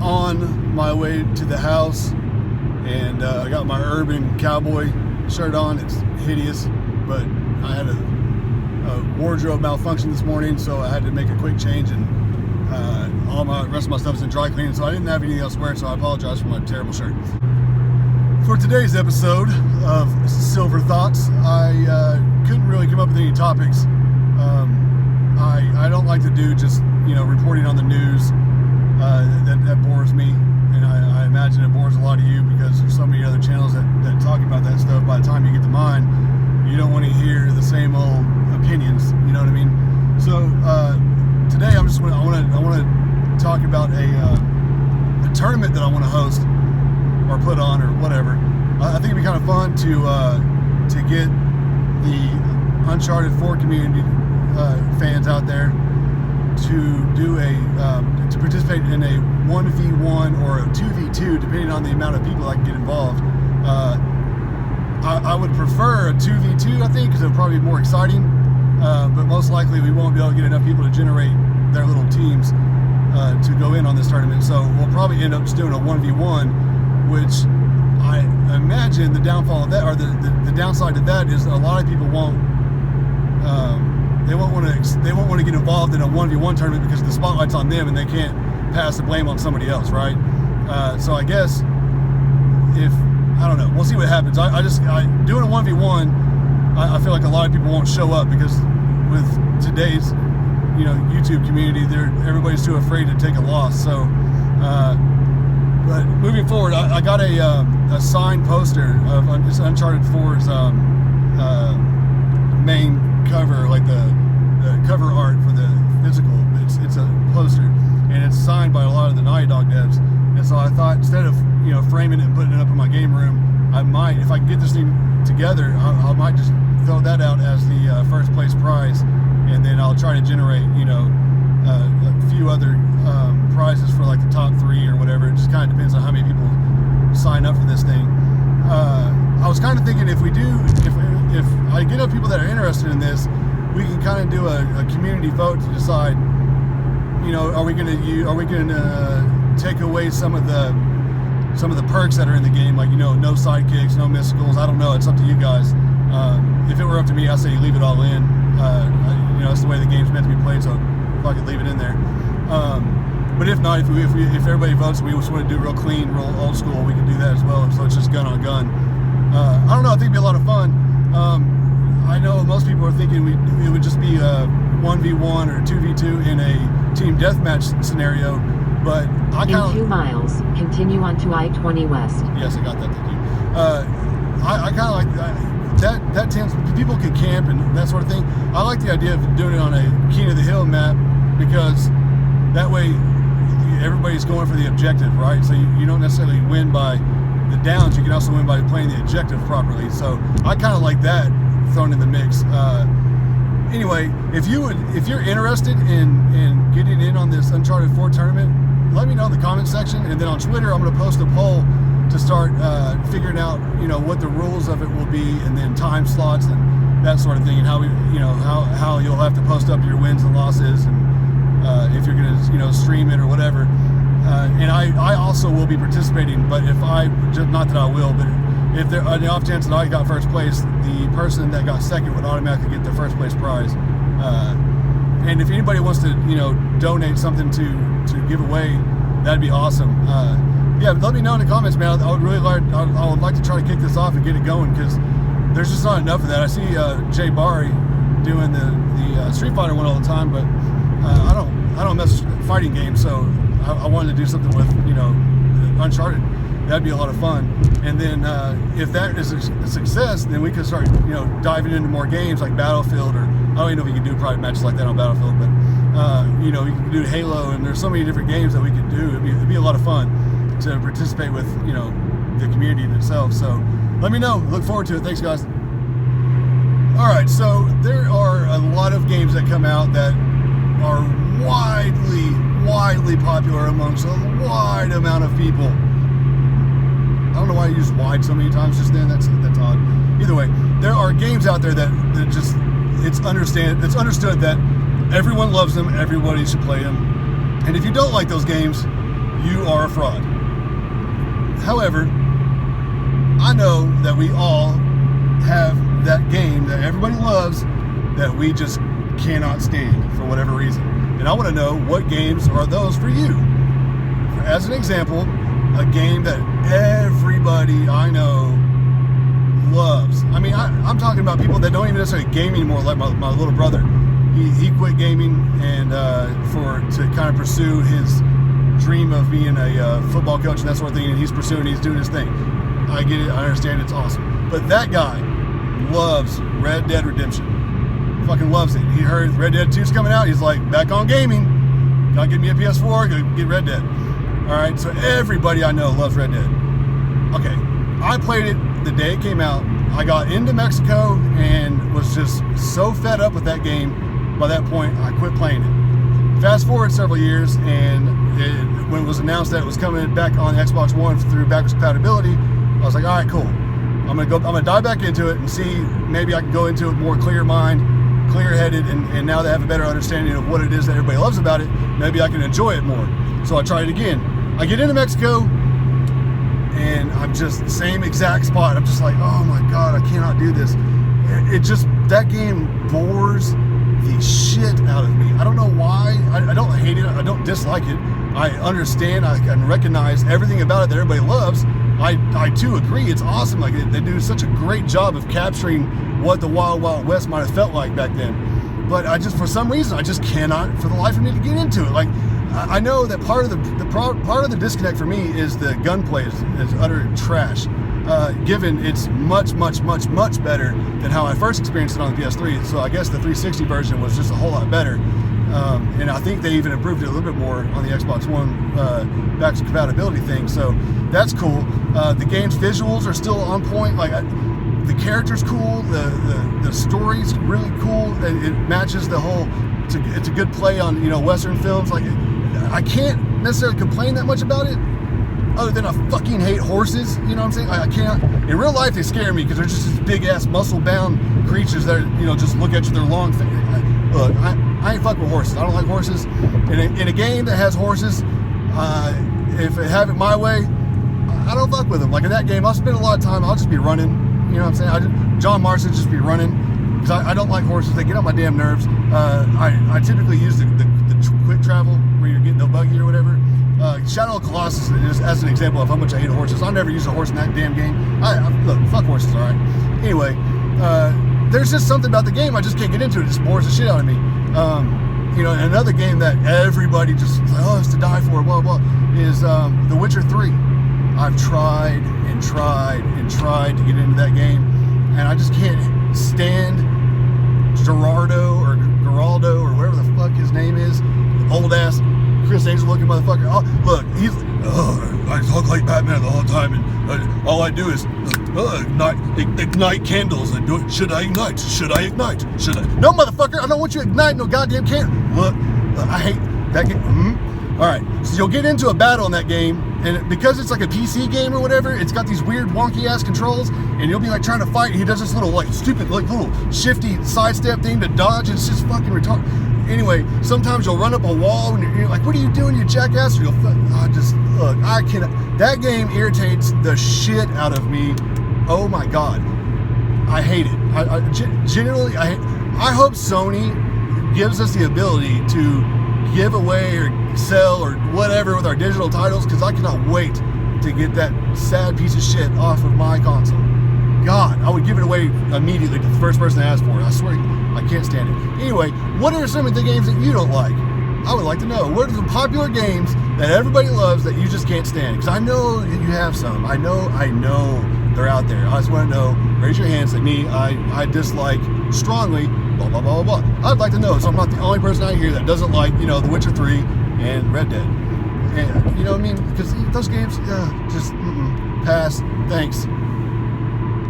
on my way to the house, and I got my urban cowboy shirt on. It's hideous, but I had a wardrobe malfunction this morning, so I had to make a quick change, and all my rest of my stuff is in dry cleaning, so I didn't have anything else to wear, so I apologize for my terrible shirt. For today's episode of Silver Thoughts, I couldn't really come up with any topics. I don't like to do just, reporting on the news. That bores me, and I imagine it bores a lot of you because there's so many other channels that talk about that stuff. By the time you get to mine, you don't want to hear the same old opinions, you know what I mean? So today I want to talk about a tournament that I want to host or put on or whatever. I think it'd be kind of fun to get the Uncharted4 community fans out there to do to participate in a 1v1 or a 2v2, depending on the amount of people that can get involved. I would prefer a 2v2, I think, because it would probably be more exciting, but most likely we won't be able to get enough people to generate their little teams to go in on this tournament, so we'll probably end up just doing a 1v1, which I imagine the downfall of that, or the downside to that, is a lot of people won't want to get involved in a 1v1 tournament because the spotlight's on them and they can't pass the blame on somebody else, right? So I guess I don't know, we'll see what happens. I doing a 1v1, I feel like a lot of people won't show up because with today's YouTube community, everybody's too afraid to take a loss. So but moving forward, I got a signed poster of Uncharted4's main cover, like the cover art for the physical. It's a poster, and it's signed by a lot of the Naughty Dog devs. And so I thought, instead of framing it and putting it up in my game room, I might, if I can get this thing together, I might just throw that out as the first place prize, and then I'll try to generate a few other prizes for like the top 3 or whatever. It just kind of depends on how many people sign up for this thing. I was kind of thinking, if I get up people that are interested in this, we can kind of do a community vote to decide, are we going to take away some of the perks that are in the game, like no sidekicks, no mysticals. I don't know. It's up to you guys. If it were up to me, I'd say leave it all in. That's the way the game's meant to be played, so if I could leave it in there. But if not, if everybody votes, we just want to do real clean, real old school, we can do that as well. So it's just gun on gun. I don't know. I think it'd be a lot of fun. I know most people are thinking it would just be a 1v1 or 2v2 in a team deathmatch scenario, but I kind of... In 2 miles, continue on to I-20 West. Yes, I got that, thank you. I kind of like that tends... People can camp and that sort of thing. I like the idea of doing it on a King of the Hill map, because that way everybody's going for the objective, right? So you don't necessarily win by the downs, you can also win by playing the objective properly. So I kind of like that thrown in the mix. Anyway, if you're interested in getting in on this Uncharted4 tournament, let me know in the comment section, and then on Twitter I'm going to post a poll to start figuring out what the rules of it will be, and then time slots and that sort of thing, and how how you'll have to post up your wins and losses, and if you're going to stream it or whatever. And I also will be participating, but not that I will, but if there, on the off chance that I got first place, the person that got second would automatically get the first place prize. And if anybody wants to, donate something to give away, that'd be awesome. Yeah, let me know in the comments, man. I would like to try to kick this off and get it going, because there's just not enough of that. I see Jay Barry doing the Street Fighter one all the time, but I don't mess with fighting games, so I wanted to do something with Uncharted. That'd be a lot of fun. And then if that is a success, then we could start diving into more games like Battlefield, or I don't even know if we can do private matches like that on Battlefield, but we can do Halo, and there's so many different games that we could do. It'd be a lot of fun to participate with the community itself. So let me know. Look forward to it. Thanks, guys. All right, so there are a lot of games that come out that are widely popular amongst a wide amount of people. I don't know why I used wide so many times just then. That's odd. Either way, there are games out there that just it's understood that everyone loves them. Everybody should play them. And if you don't like those games, you are a fraud. However, I know that we all have that game that everybody loves that we just cannot stand for whatever reason. And I want to know, what games are those for you? As an example, a game that everybody I know loves. I mean, I'm talking about people that don't even necessarily game anymore, like my little brother. He quit gaming and to kind of pursue his dream of being a football coach and that sort of thing, and he's doing his thing. I get it, I understand, it's awesome. But that guy loves Red Dead Redemption. Fucking loves it. He heard Red Dead 2's coming out, he's like, back on gaming. Gotta get me a PS4, gotta get Red Dead. Alright, so everybody I know loves Red Dead. Okay, I played it the day it came out. I got into Mexico and was just so fed up with that game. By that point, I quit playing it. Fast forward several years, and when it was announced that it was coming back on Xbox One through backwards compatibility, I was like, all right, cool. I'm gonna dive back into it and see, maybe I can go into it more clear mind, clear-headed, and now that I have a better understanding of what it is that everybody loves about it, maybe I can enjoy it more. So I tried it again. I get into Mexico, and I'm just same exact spot. I'm just like, oh my God, I cannot do this. That game bores the shit out of me. I don't know why. I don't hate it. I don't dislike it. I understand. I can recognize everything about it that everybody loves. I too agree. It's awesome. Like they do such a great job of capturing what the Wild Wild West might have felt like back then. But for some reason, I just cannot, for the life of me, to get into it. Like, I know that part of the disconnect for me is the gunplay is utter trash. Given it's much better than how I first experienced it on the PS3. So I guess the 360 version was just a whole lot better. And I think they even improved it a little bit more on the Xbox One backwards compatibility thing. So that's cool. The game's visuals are still on point. Like the character's cool. The story's really cool. It matches the whole. It's a good play on Western films. Like I can't necessarily complain that much about it, other than I fucking hate horses. You know what I'm saying? I can't. In real life, they scare me because they're just these big ass muscle bound creatures that just look at you. They're long. Look, I ain't fuck with horses. I don't like horses. In a game that has horses, if I have it my way, I don't fuck with them. Like in that game, I'll spend a lot of time. I'll just be running. You know what I'm saying? John Marston just be running because I don't like horses. They get on my damn nerves. I typically use the quick travel where you're getting the buggy or whatever. Shadow of Colossus is as an example of how much I hate horses. I'll never use a horse in that damn game. Look, fuck horses, all right? Anyway, there's just something about the game I just can't get into. It just bores the shit out of me. Another game that everybody just has to die for, blah, blah, is The Witcher 3. I've tried and tried to get into that game, and I just can't stand Geraldo or whatever the fuck his name is, old ass Chris Angel looking motherfucker. Oh, look, I talk like Batman the whole time, and all I do is ignite candles. And do it. Should I ignite? No, motherfucker, I don't want you to ignite no goddamn candle. Look, I hate that game. All right, so you'll get into a battle in that game, and because it's like a PC game or whatever, it's got these weird wonky ass controls, and you'll be like trying to fight, and he does this little stupid little shifty sidestep thing to dodge, and it's just fucking retarded. Anyway, sometimes you'll run up a wall and you're like, what are you doing, you jackass? Or that game irritates the shit out of me. Oh my God. I hate it. I hope Sony gives us the ability to give away or sell or whatever with our digital titles, because I cannot wait to get that sad piece of shit off of my console. God, I would give it away immediately to the first person that asks for it. I swear, I can't stand it. Anyway, what are some of the games that you don't like? I would like to know. What are the popular games that everybody loves that you just can't stand? Because I know that you have some. I know they're out there. I just want to know. Raise your hands. Like me, I dislike strongly, blah, blah, blah, blah, blah. I'd like to know, so I'm not the only person out here that doesn't like, The Witcher 3 and Red Dead. And, you know what I mean? Because those games, just pass. Thanks.